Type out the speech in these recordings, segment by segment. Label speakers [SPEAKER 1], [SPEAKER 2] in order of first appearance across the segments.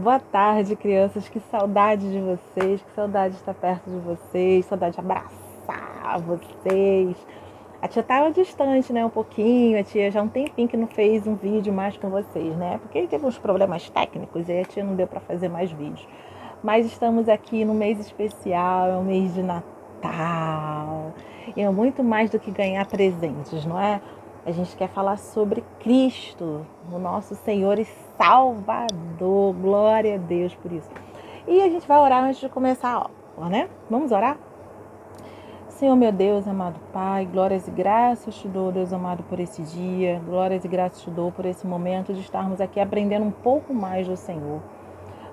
[SPEAKER 1] Boa tarde, crianças. Que saudade de vocês, que saudade de estar perto de vocês, saudade de abraçar vocês. A tia estava distante, né, um pouquinho, a tia já há um tempinho que não fez um vídeo mais com vocês, né, porque teve uns problemas técnicos e a tia não deu para fazer mais vídeos. Mas estamos aqui no mês especial, é o mês de Natal, e é muito mais do que ganhar presentes, não é? A gente quer falar sobre Cristo, o nosso Senhor e Salvador. Glória a Deus por isso. E a gente vai orar antes de começar a aula, né? Vamos orar? Senhor meu Deus, amado Pai, glórias e graças te dou, Deus amado, por esse dia. Glórias e graças te dou por esse momento de estarmos aqui aprendendo um pouco mais do Senhor.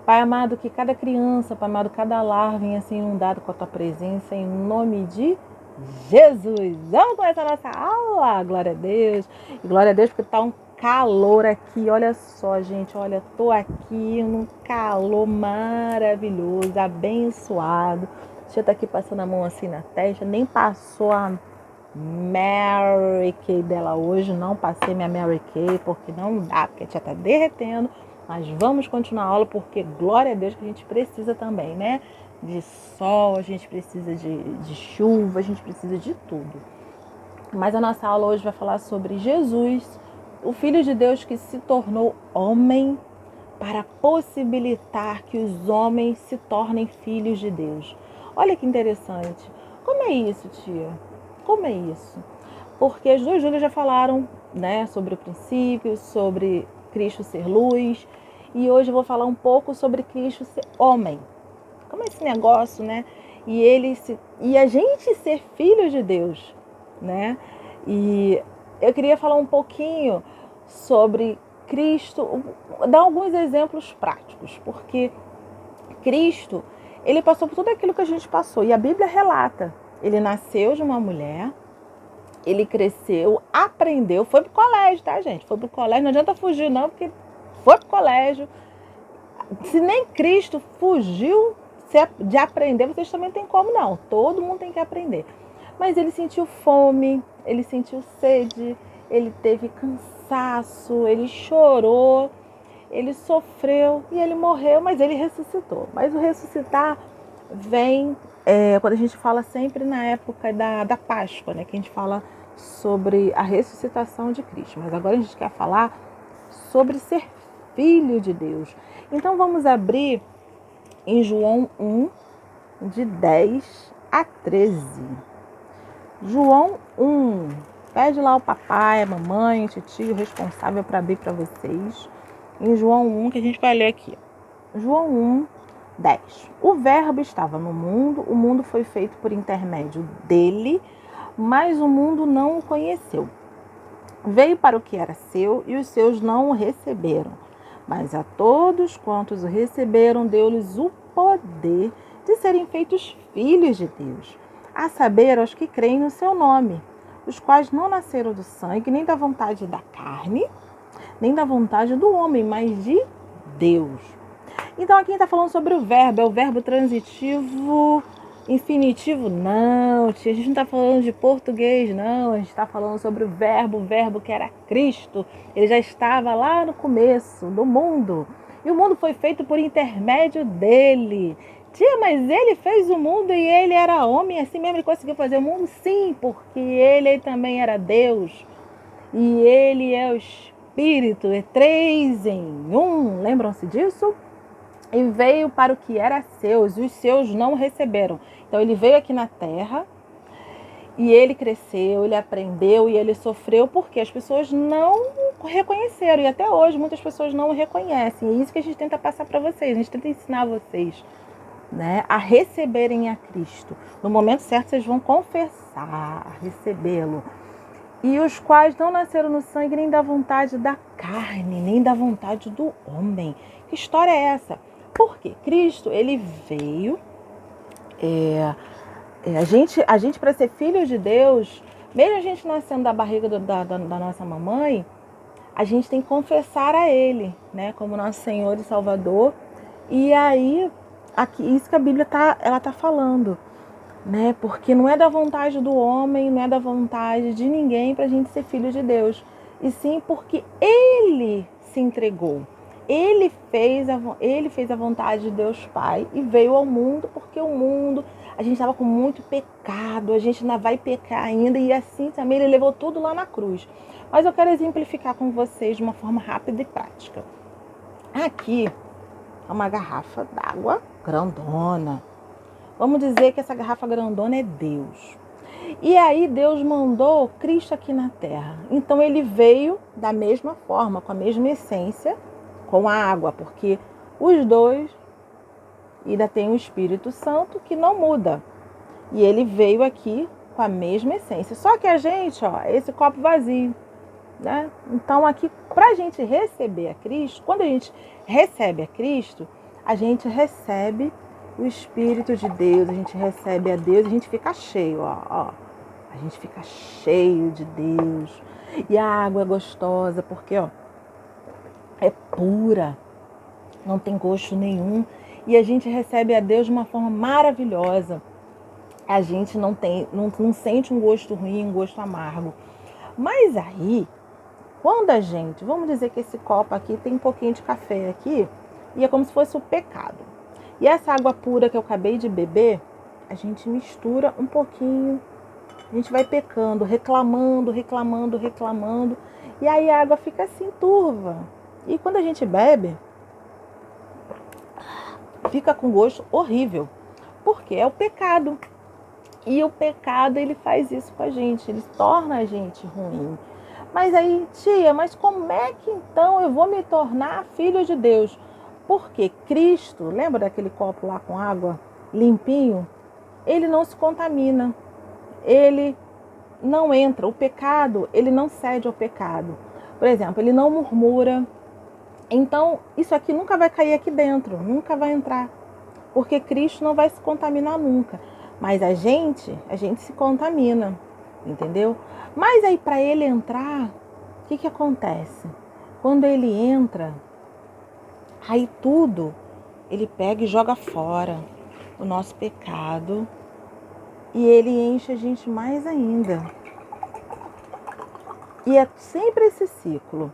[SPEAKER 1] Pai amado, que cada criança, Pai amado, cada lar venha ser inundado com a tua presença, em nome de Jesus. Vamos começar a nossa aula. Glória a Deus. E glória a Deus porque tá um calor aqui. Olha só, gente. Olha, tô aqui num calor maravilhoso, abençoado. Deixa eu estar aqui passando a mão assim na testa. Nem passou a Mary Kay dela hoje. Não passei minha Mary Kay porque não dá, porque a tia tá derretendo. Mas vamos continuar a aula porque glória a Deus que a gente precisa também, né? De sol, a gente precisa de chuva, a gente precisa de tudo. Mas a nossa aula hoje vai falar sobre Jesus, o Filho de Deus que se tornou homem para possibilitar que os homens se tornem filhos de Deus. Olha que interessante. Como é isso, tia? Como é isso? Porque as duas Júlias já falaram, né, sobre o princípio, sobre Cristo ser luz. E hoje eu vou falar um pouco sobre Cristo ser homem. Como é esse negócio, né? E a gente ser filho de Deus, né? E eu queria falar um pouquinho sobre Cristo, dar alguns exemplos práticos, porque Cristo, ele passou por tudo aquilo que a gente passou. E a Bíblia relata, ele nasceu de uma mulher, ele cresceu, aprendeu, foi pro colégio, tá, gente? Foi pro colégio, não adianta fugir não, porque foi pro colégio. Se nem Cristo fugiu de aprender, vocês também tem como não. Todo mundo tem que aprender. Mas ele sentiu fome, ele sentiu sede, ele teve cansaço, ele chorou, ele sofreu e ele morreu, mas ele ressuscitou. Mas o ressuscitar vem quando a gente fala sempre na época da Páscoa, né? Que a gente fala sobre a ressuscitação de Cristo. Mas agora a gente quer falar sobre ser filho de Deus. Então vamos abrir em João 1, de 10 a 13. João 1. Pede lá o papai, a mamãe, o tio responsável para abrir para vocês. Em João 1, que a gente vai ler aqui. João 1, 10. O verbo estava no mundo, o mundo foi feito por intermédio dele, mas o mundo não o conheceu. Veio para o que era seu e os seus não o receberam. Mas a todos quantos o receberam, deu-lhes o poder de serem feitos filhos de Deus, a saber, aos que creem no seu nome, os quais não nasceram do sangue, nem da vontade da carne, nem da vontade do homem, mas de Deus. Então aqui está falando sobre o verbo, é o verbo transitivo, infinitivo? Não, tia, a gente não está falando de português, não, a gente está falando sobre o verbo que era Cristo. Ele já estava lá no começo do mundo, e o mundo foi feito por intermédio dele. Tia, mas ele fez o mundo e ele era homem, assim mesmo ele conseguiu fazer o mundo? Sim, porque ele também era Deus, e ele é o Espírito, é 3 em 1, lembram-se disso? E veio para o que era seus, e os seus não receberam. Então ele veio aqui na terra, e ele cresceu, ele aprendeu, e ele sofreu, porque as pessoas não o reconheceram. E até hoje muitas pessoas não o reconhecem. E é isso que a gente tenta passar para vocês, a gente tenta ensinar vocês, né, a receberem a Cristo. No momento certo vocês vão confessar, recebê-lo. E os quais não nasceram no sangue, nem da vontade da carne, nem da vontade do homem. Que história é essa? Porque Cristo, ele veio, a gente para ser filho de Deus, mesmo a gente nascendo da barriga da nossa mamãe, a gente tem que confessar a Ele, né, como nosso Senhor e Salvador. E aí, aqui, isso que a Bíblia tá falando, né, porque não é da vontade do homem, não é da vontade de ninguém para a gente ser filho de Deus, e sim porque Ele se entregou. ele fez a vontade de Deus Pai e veio ao mundo, porque o mundo, a gente estava com muito pecado, a gente ainda vai pecar ainda, e assim também ele levou tudo lá na cruz. Mas eu quero exemplificar com vocês de uma forma rápida e prática. Aqui é uma garrafa d'água grandona. Vamos dizer que essa garrafa grandona é Deus. E aí Deus mandou Cristo aqui na Terra. Então ele veio da mesma forma, com a mesma essência, com a água, porque os dois ainda tem o Espírito Santo que não muda. E ele veio aqui com a mesma essência. Só que a gente, esse copo vazio, né? Então aqui, para a gente receber a Cristo, quando a gente recebe a Cristo, a gente recebe o Espírito de Deus, a gente recebe a Deus, a gente fica cheio, A gente fica cheio de Deus. E a água é gostosa, porque, é pura, não tem gosto nenhum. E a gente recebe a Deus de uma forma maravilhosa. A gente não sente um gosto ruim, um gosto amargo. Mas aí, quando a gente, vamos dizer que esse copo aqui tem um pouquinho de café aqui, e é como se fosse o pecado. E essa água pura que eu acabei de beber, a gente mistura um pouquinho, a gente vai pecando, reclamando, e aí a água fica assim turva. E quando a gente bebe, fica com gosto horrível, porque é o pecado. E o pecado, ele faz isso com a gente, ele torna a gente ruim. Mas aí, tia, mas como é que então eu vou me tornar filho de Deus? Porque Cristo, lembra daquele copo lá com água limpinho? Ele não se contamina, ele não entra, o pecado, ele não cede ao pecado. Por exemplo, ele não murmura. Então, isso aqui nunca vai cair aqui dentro, nunca vai entrar. Porque Cristo não vai se contaminar nunca. Mas a gente se contamina, entendeu? Mas aí para ele entrar, o que acontece? Quando ele entra, aí tudo, ele pega e joga fora o nosso pecado. E ele enche a gente mais ainda. E é sempre esse ciclo.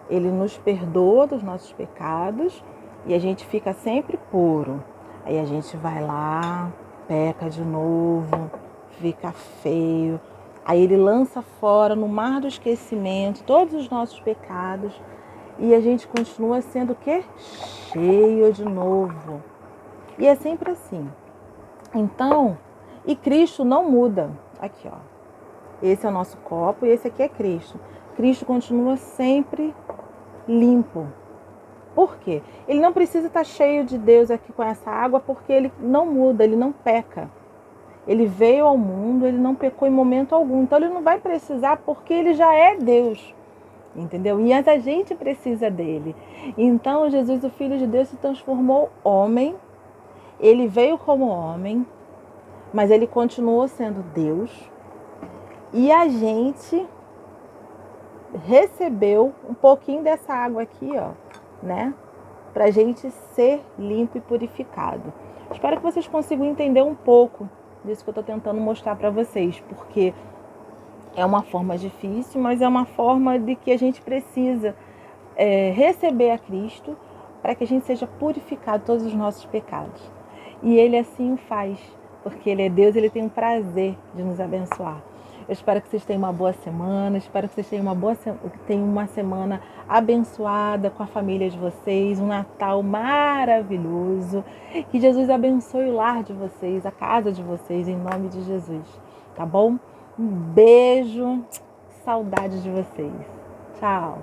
[SPEAKER 1] Ele nos perdoa dos nossos pecados e a gente fica sempre puro. Aí a gente vai lá, peca de novo, fica feio. Aí ele lança fora no mar do esquecimento todos os nossos pecados e a gente continua sendo o quê? Cheio de novo. E é sempre assim. Então, e Cristo não muda. Aqui, Esse é o nosso copo e esse aqui é Cristo. Cristo continua sempre limpo. Por quê? Ele não precisa estar cheio de Deus aqui com essa água, porque ele não muda, ele não peca. Ele veio ao mundo, ele não pecou em momento algum. Então ele não vai precisar, porque ele já é Deus. Entendeu? E a gente precisa dele. Então Jesus, o Filho de Deus, se transformou homem. Ele veio como homem, mas ele continuou sendo Deus. E a gente recebeu um pouquinho dessa água aqui, né? Pra gente ser limpo e purificado. Espero que vocês consigam entender um pouco disso que eu tô tentando mostrar para vocês, porque é uma forma difícil, mas é uma forma de que a gente precisa receber a Cristo para que a gente seja purificado de todos os nossos pecados. E Ele assim o faz, porque Ele é Deus, Ele tem um prazer de nos abençoar. Eu espero que vocês tenham uma boa semana, espero que vocês tenham uma semana abençoada com a família de vocês, um Natal maravilhoso. Que Jesus abençoe o lar de vocês, a casa de vocês, em nome de Jesus, tá bom? Um beijo, saudade de vocês. Tchau!